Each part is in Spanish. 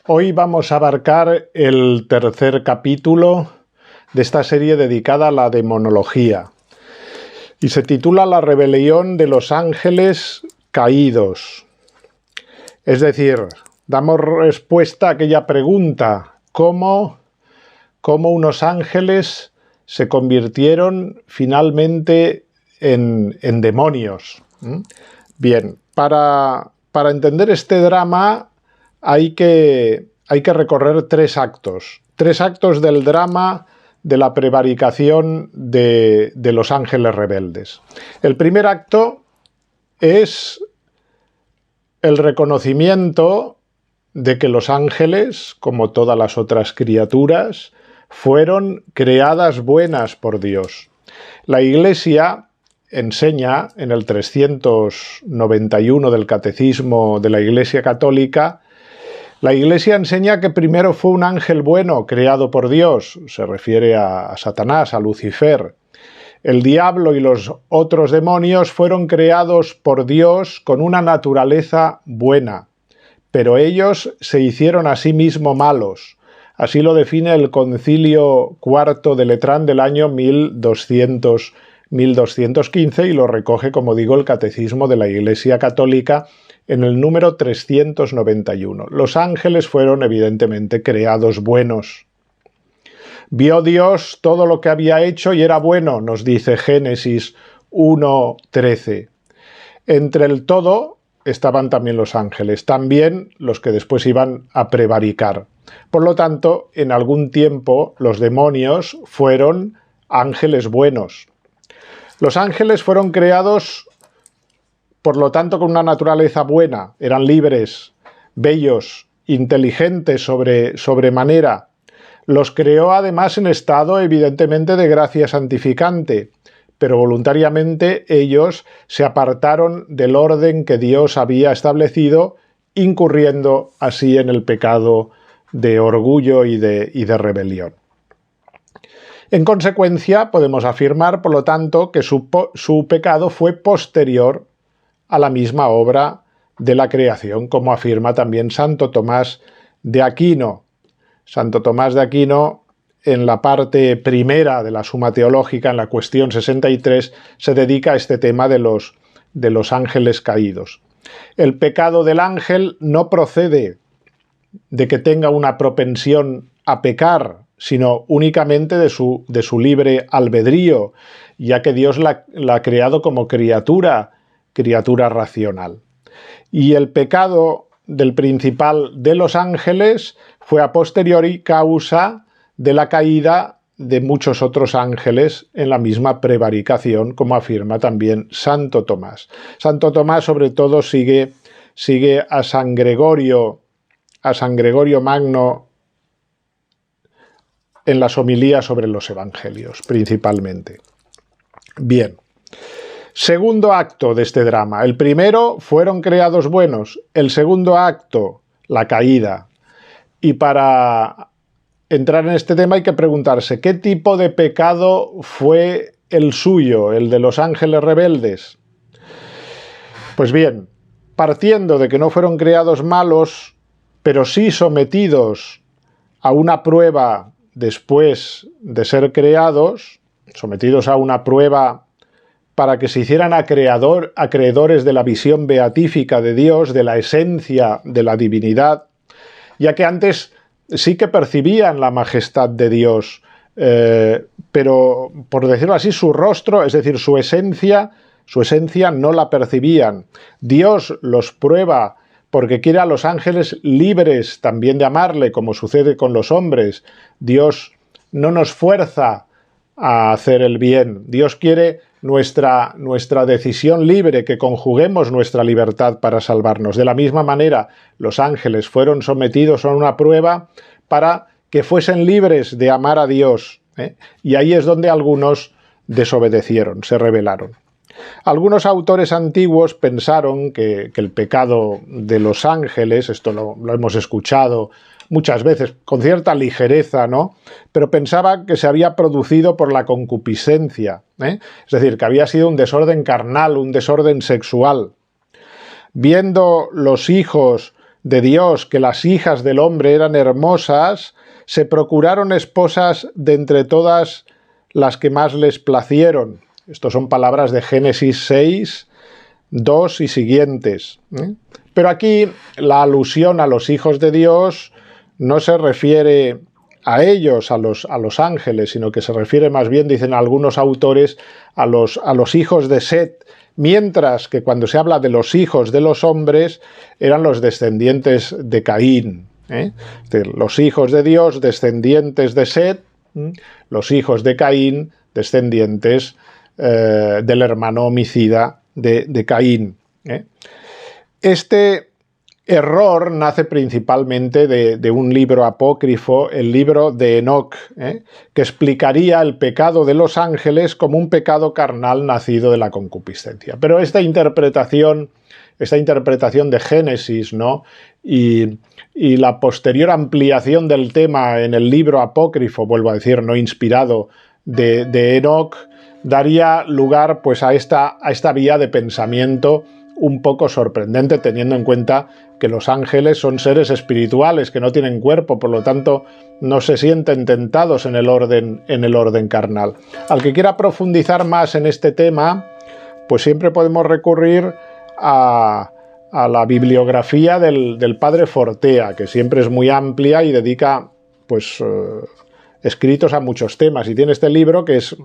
Hoy vamos a abarcar el tercer capítulo de esta serie dedicada a la demonología y se titula La rebelión de los ángeles caídos. Es decir, damos respuesta a aquella pregunta: ¿cómo unos ángeles se convirtieron finalmente en demonios? Bien, para entender este drama hay que recorrer tres actos del drama de la prevaricación de los ángeles rebeldes. El primer acto es el reconocimiento de que los ángeles, como todas las otras criaturas, fueron creadas buenas por Dios. La Iglesia enseña en el 391 del Catecismo de la Iglesia Católica. La Iglesia enseña que primero fue un ángel bueno creado por Dios, se refiere a Satanás, a Lucifer. El diablo y los otros demonios fueron creados por Dios con una naturaleza buena, pero ellos se hicieron a sí mismos malos. Así lo define el Concilio IV de Letrán del año 1215 y lo recoge, como digo, el Catecismo de la Iglesia Católica en el número 391. Los ángeles fueron evidentemente creados buenos. Vio Dios todo lo que había hecho y era bueno, nos dice Génesis 1:13. Entre el todo estaban también los ángeles, también los que después iban a prevaricar. Por lo tanto, en algún tiempo los demonios fueron ángeles buenos. Los ángeles fueron creados, por lo tanto, con una naturaleza buena, eran libres, bellos, inteligentes sobremanera. Los creó además en estado evidentemente de gracia santificante, pero voluntariamente ellos se apartaron del orden que Dios había establecido, incurriendo así en el pecado de orgullo y de rebelión. En consecuencia, podemos afirmar, por lo tanto, que su pecado fue posterior a la misma obra de la creación, como afirma también Santo Tomás de Aquino. Santo Tomás de Aquino, en la parte primera de la Suma Teológica, en la cuestión 63, se dedica a este tema de los ángeles caídos. El pecado del ángel no procede de que tenga una propensión a pecar, sino únicamente de su libre albedrío, ya que Dios la ha creado como criatura racional. Y el pecado del principal de los ángeles fue a posteriori causa de la caída de muchos otros ángeles en la misma prevaricación, como afirma también Santo Tomás. Santo Tomás sobre todo sigue a San Gregorio Magno en las homilías sobre los evangelios, principalmente. Bien. Segundo acto de este drama. El primero, fueron creados buenos. El segundo acto, la caída. Y para entrar en este tema hay que preguntarse, ¿qué tipo de pecado fue el suyo, el de los ángeles rebeldes? Pues bien, partiendo de que no fueron creados malos, pero sí sometidos a una prueba después de ser creados, sometidos a una prueba para que se hicieran acreedores de la visión beatífica de Dios, de la esencia de la divinidad, ya que antes sí que percibían la majestad de Dios, pero, por decirlo así, su rostro, es decir, su esencia no la percibían. Dios los prueba porque quiere a los ángeles libres también de amarle, como sucede con los hombres. Dios no nos fuerza a hacer el bien. Dios quiere nuestra decisión libre, que conjuguemos nuestra libertad para salvarnos. De la misma manera, los ángeles fueron sometidos a una prueba para que fuesen libres de amar a Dios, y ahí es donde algunos desobedecieron, se rebelaron. Algunos autores antiguos pensaron que el pecado de los ángeles, esto lo hemos escuchado muchas veces, con cierta ligereza, ¿no? Pero pensaba que se había producido por la concupiscencia, es decir, que había sido un desorden carnal, un desorden sexual. Viendo los hijos de Dios que las hijas del hombre eran hermosas, se procuraron esposas de entre todas las que más les placieron. Estas son palabras de Génesis 6, 2 y siguientes. Pero aquí la alusión a los hijos de Dios no se refiere a ellos, a los ángeles, sino que se refiere más bien, dicen algunos autores, a los hijos de Set, mientras que cuando se habla de los hijos de los hombres eran los descendientes de Caín. Los hijos de Dios, descendientes de Set, los hijos de Caín, descendientes del hermano homicida de Caín. Este error nace principalmente de un libro apócrifo, el libro de Enoc, que explicaría el pecado de los ángeles como un pecado carnal nacido de la concupiscencia. Pero esta interpretación de Génesis, ¿no? y la posterior ampliación del tema en el libro apócrifo, vuelvo a decir, no inspirado, de Enoc, daría lugar pues, a esta vía de pensamiento un poco sorprendente, teniendo en cuenta que los ángeles son seres espirituales que no tienen cuerpo, por lo tanto no se sienten tentados en el orden carnal. Al que quiera profundizar más en este tema, pues siempre podemos recurrir a la bibliografía del padre Fortea, que siempre es muy amplia y dedica pues escritos a muchos temas, y tiene este libro que es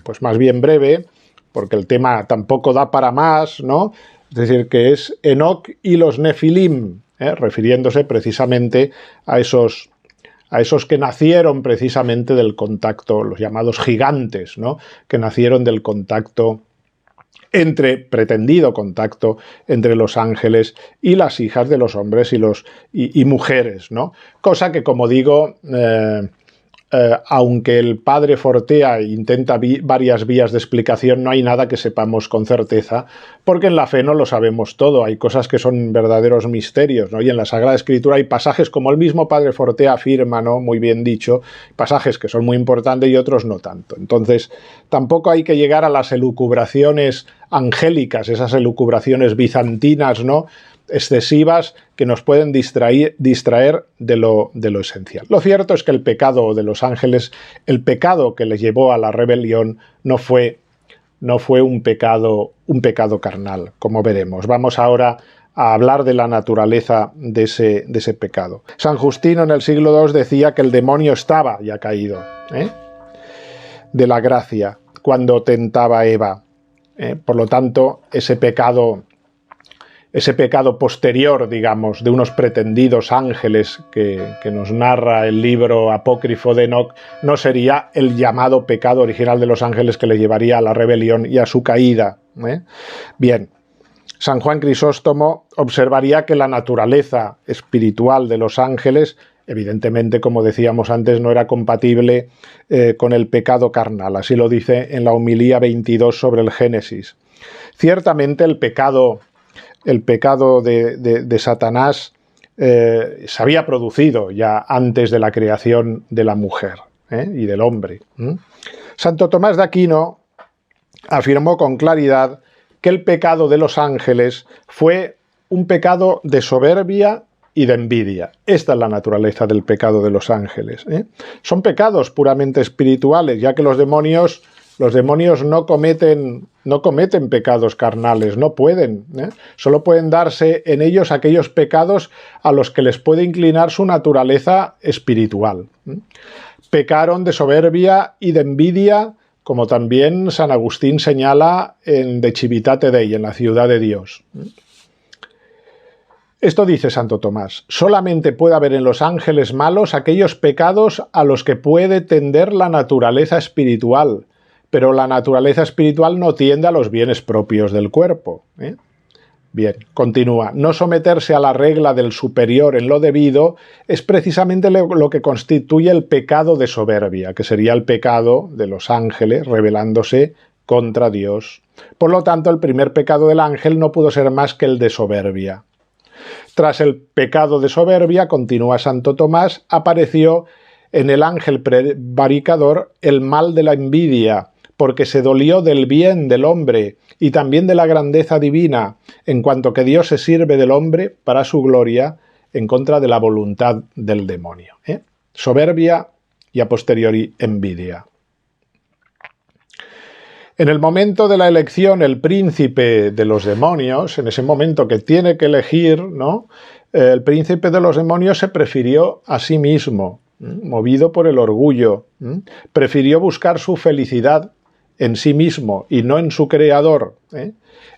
pues más bien breve, porque el tema tampoco da para más, ¿no? Es decir, que es Enoc y los Nefilim, refiriéndose precisamente a esos que nacieron precisamente del contacto, los llamados gigantes, ¿no? Que nacieron del contacto pretendido contacto entre los ángeles y las hijas de los hombres y mujeres, ¿no? Cosa que, como digo, aunque el padre Fortea intenta varias vías de explicación, no hay nada que sepamos con certeza, porque en la fe no lo sabemos todo, hay cosas que son verdaderos misterios, ¿no? Y en la Sagrada Escritura hay pasajes, como el mismo padre Fortea afirma, ¿no? Muy bien dicho, pasajes que son muy importantes y otros no tanto. Entonces, tampoco hay que llegar a las elucubraciones angélicas, esas elucubraciones bizantinas, ¿no? Excesivas, que nos pueden distraer de lo esencial. Lo cierto es que el pecado de los ángeles, el pecado que les llevó a la rebelión, no fue un pecado carnal, como veremos. Vamos ahora a hablar de la naturaleza de ese pecado. San Justino en el siglo II decía que el demonio estaba ya caído de la gracia cuando tentaba a Eva. Por lo tanto, ese pecado posterior, digamos, de unos pretendidos ángeles que nos narra el libro apócrifo de Enoc, no sería el llamado pecado original de los ángeles que le llevaría a la rebelión y a su caída. Bien, San Juan Crisóstomo observaría que la naturaleza espiritual de los ángeles, evidentemente, como decíamos antes, no era compatible con el pecado carnal. Así lo dice en la homilía 22 sobre el Génesis. Ciertamente el pecado de Satanás se había producido ya antes de la creación de la mujer y del hombre. Santo Tomás de Aquino afirmó con claridad que el pecado de los ángeles fue un pecado de soberbia y de envidia. Esta es la naturaleza del pecado de los ángeles. Son pecados puramente espirituales, ya que los demonios no cometen pecados carnales, no pueden. Solo pueden darse en ellos aquellos pecados a los que les puede inclinar su naturaleza espiritual. Pecaron de soberbia y de envidia, como también San Agustín señala en De Civitate Dei, en la ciudad de Dios. Esto dice Santo Tomás: solamente puede haber en los ángeles malos aquellos pecados a los que puede tender la naturaleza espiritual, pero la naturaleza espiritual no tiende a los bienes propios del cuerpo. Bien, continúa. No someterse a la regla del superior en lo debido es precisamente lo que constituye el pecado de soberbia, que sería el pecado de los ángeles rebelándose contra Dios. Por lo tanto, el primer pecado del ángel no pudo ser más que el de soberbia. Tras el pecado de soberbia, continúa Santo Tomás, apareció en el ángel prevaricador el mal de la envidia, porque se dolió del bien del hombre y también de la grandeza divina, en cuanto que Dios se sirve del hombre para su gloria en contra de la voluntad del demonio. Soberbia y a posteriori envidia. En el momento de la elección, el príncipe de los demonios, en ese momento que tiene que elegir, ¿no?, el príncipe de los demonios se prefirió a sí mismo, movido por el orgullo, prefirió buscar su felicidad en sí mismo y no en su creador.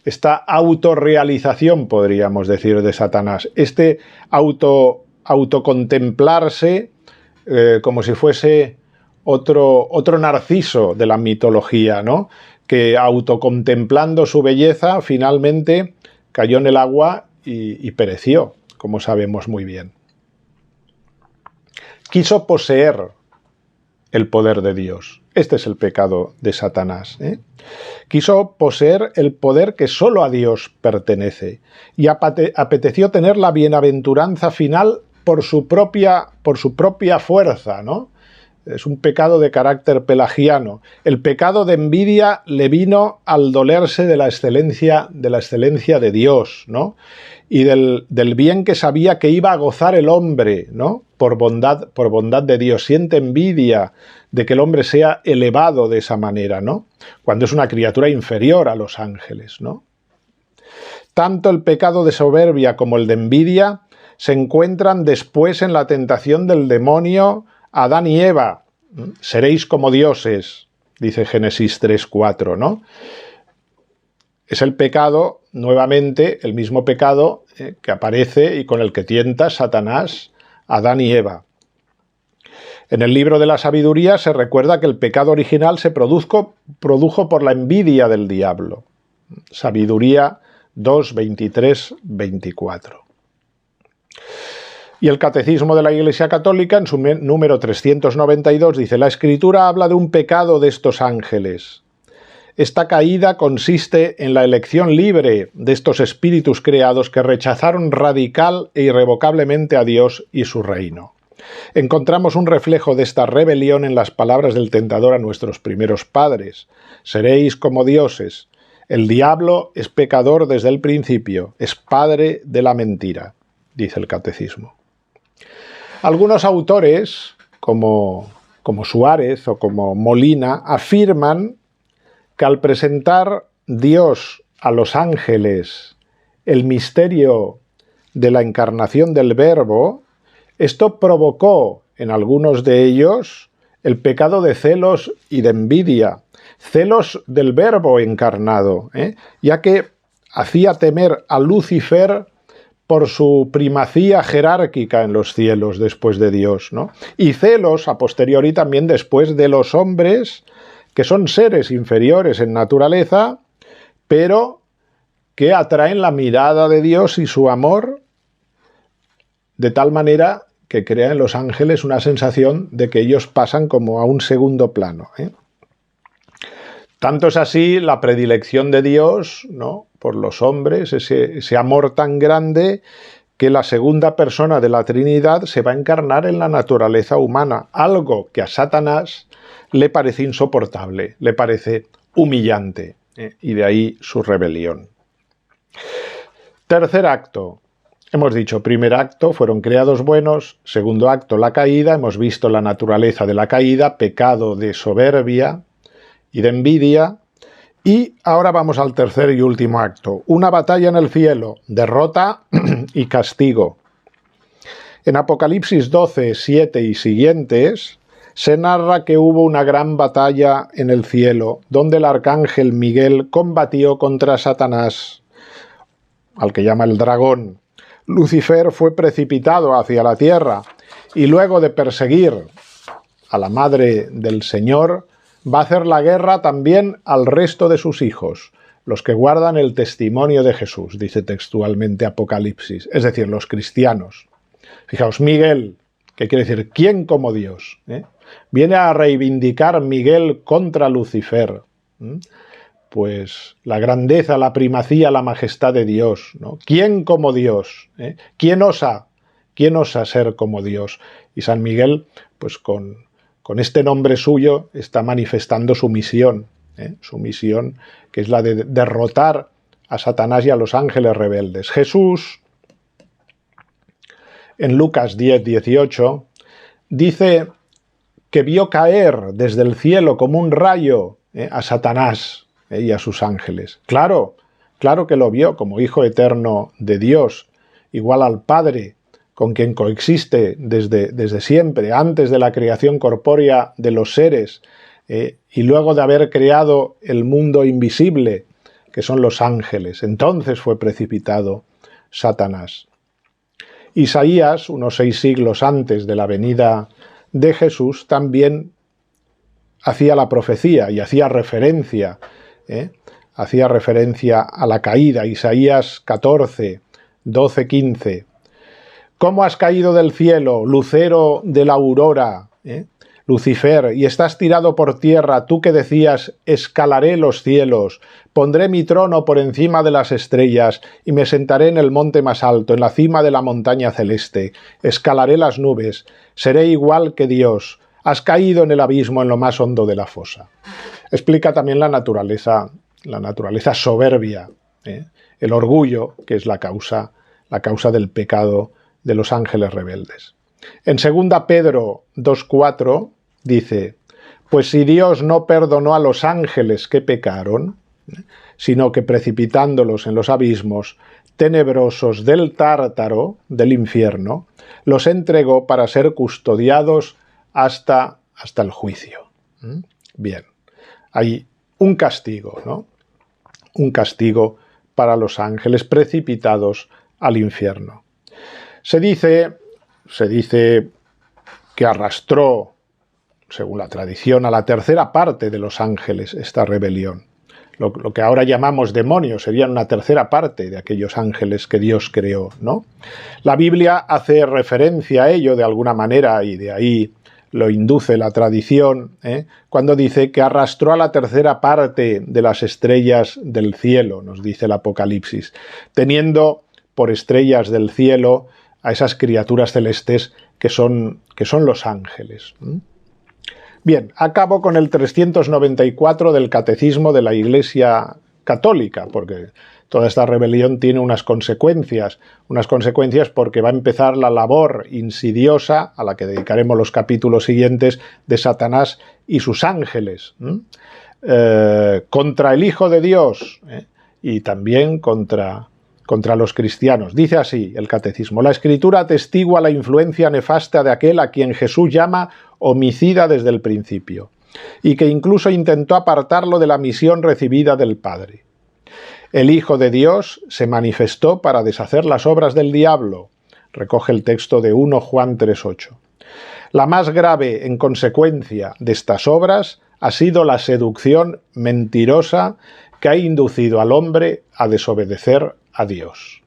Esta autorrealización, podríamos decir, de Satanás, este autocontemplarse como si fuese otro Narciso de la mitología, ¿no?, que autocontemplando su belleza finalmente cayó en el agua y pereció, como sabemos muy bien. Quiso poseer el poder de Dios. Este es el pecado de Satanás. Quiso poseer el poder que solo a Dios pertenece y apeteció tener la bienaventuranza final por su propia fuerza, ¿no? Es un pecado de carácter pelagiano. El pecado de envidia le vino al dolerse de la excelencia de Dios, ¿no?, y del bien que sabía que iba a gozar el hombre, ¿no?, por bondad de Dios. Siente envidia de que el hombre sea elevado de esa manera, ¿no?, cuando es una criatura inferior a los ángeles, ¿no? Tanto el pecado de soberbia como el de envidia se encuentran después en la tentación del demonio a Adán y Eva. Seréis como dioses, dice Génesis 3:4, ¿no? Es el pecado, nuevamente, el mismo pecado que aparece y con el que tienta Satanás a Adán y Eva. En el libro de la sabiduría se recuerda que el pecado original se produjo por la envidia del diablo. Sabiduría 2, 23, 24. Y el Catecismo de la Iglesia Católica, en su número 392, dice: la Escritura habla de un pecado de estos ángeles. Esta caída consiste en la elección libre de estos espíritus creados que rechazaron radical e irrevocablemente a Dios y su reino. Encontramos un reflejo de esta rebelión en las palabras del tentador a nuestros primeros padres: seréis como dioses. El diablo es pecador desde el principio, es padre de la mentira, dice el Catecismo. Algunos autores, como Suárez o como Molina, afirman que al presentar Dios a los ángeles el misterio de la encarnación del Verbo, esto provocó en algunos de ellos el pecado de celos y de envidia, celos del Verbo encarnado, ya que hacía temer a Lucifer por su primacía jerárquica en los cielos después de Dios, ¿no? Y celos a posteriori también después de los hombres, que son seres inferiores en naturaleza, pero que atraen la mirada de Dios y su amor, de tal manera que crea en los ángeles una sensación de que ellos pasan como a un segundo plano. Tanto es así la predilección de Dios, ¿no?, por los hombres, ese amor tan grande, que la segunda persona de la Trinidad se va a encarnar en la naturaleza humana, algo que a Satanás le parece insoportable, le parece humillante, y de ahí su rebelión. Tercer acto. Hemos dicho, primer acto, fueron creados buenos. Segundo acto, la caída. Hemos visto la naturaleza de la caída, pecado de soberbia y de envidia. Y ahora vamos al tercer y último acto. Una batalla en el cielo, derrota y castigo. En Apocalipsis 12, 7 y siguientes se narra que hubo una gran batalla en el cielo, donde el arcángel Miguel combatió contra Satanás, al que llama el dragón. Lucifer fue precipitado hacia la tierra y luego de perseguir a la madre del Señor, va a hacer la guerra también al resto de sus hijos, los que guardan el testimonio de Jesús, dice textualmente Apocalipsis, es decir, los cristianos. Fijaos, Miguel, que quiere decir ¿quién como Dios? Viene a reivindicar Miguel contra Lucifer. Pues la grandeza, la primacía, la majestad de Dios, ¿no? ¿Quién como Dios? ¿Quién osa ser como Dios? Y San Miguel, pues con este nombre suyo está manifestando su misión, que es la de derrotar a Satanás y a los ángeles rebeldes. Jesús en Lucas 10:18, dice que vio caer desde el cielo como un rayo a Satanás y a sus ángeles. Claro que lo vio como Hijo eterno de Dios, igual al Padre, con quien coexiste desde siempre, antes de la creación corpórea de los seres, y luego de haber creado el mundo invisible, que son los ángeles. Entonces fue precipitado Satanás. Isaías, unos 6 siglos antes de la venida de Jesús, también hacía la profecía y hacía referencia a la caída. Isaías 14, 12, 15. ¿Cómo has caído del cielo, lucero de la aurora, Lucifer, y estás tirado por tierra, tú que decías, escalaré los cielos, pondré mi trono por encima de las estrellas, y me sentaré en el monte más alto, en la cima de la montaña celeste, escalaré las nubes, seré igual que Dios, has caído en el abismo, en lo más hondo de la fosa. Explica también la naturaleza soberbia, el orgullo, que es la causa del pecado de los ángeles rebeldes. En 2 Pedro 2:4 dice, pues si Dios no perdonó a los ángeles que pecaron, sino que precipitándolos en los abismos tenebrosos del Tártaro, del infierno, los entregó para ser custodiados hasta el juicio. Bien, hay un castigo, ¿no? Un castigo para los ángeles precipitados al infierno. Se dice que arrastró, según la tradición, a la tercera parte de los ángeles esta rebelión. Lo que ahora llamamos demonios serían una tercera parte de aquellos ángeles que Dios creó, ¿no? La Biblia hace referencia a ello de alguna manera y de ahí lo induce la tradición, cuando dice que arrastró a la tercera parte de las estrellas del cielo, nos dice el Apocalipsis, teniendo por estrellas del cielo a esas criaturas celestes que son los ángeles. Bien, acabo con el 394 del Catecismo de la Iglesia Católica, porque toda esta rebelión tiene unas consecuencias porque va a empezar la labor insidiosa, a la que dedicaremos los capítulos siguientes, de Satanás y sus ángeles, contra el Hijo de Dios y también contra los cristianos. Dice así el Catecismo: la Escritura atestigua la influencia nefasta de aquel a quien Jesús llama homicida desde el principio, y que incluso intentó apartarlo de la misión recibida del Padre. El Hijo de Dios se manifestó para deshacer las obras del diablo, recoge el texto de 1 Juan 3:8. La más grave en consecuencia de estas obras ha sido la seducción mentirosa que ha inducido al hombre a desobedecer a Dios.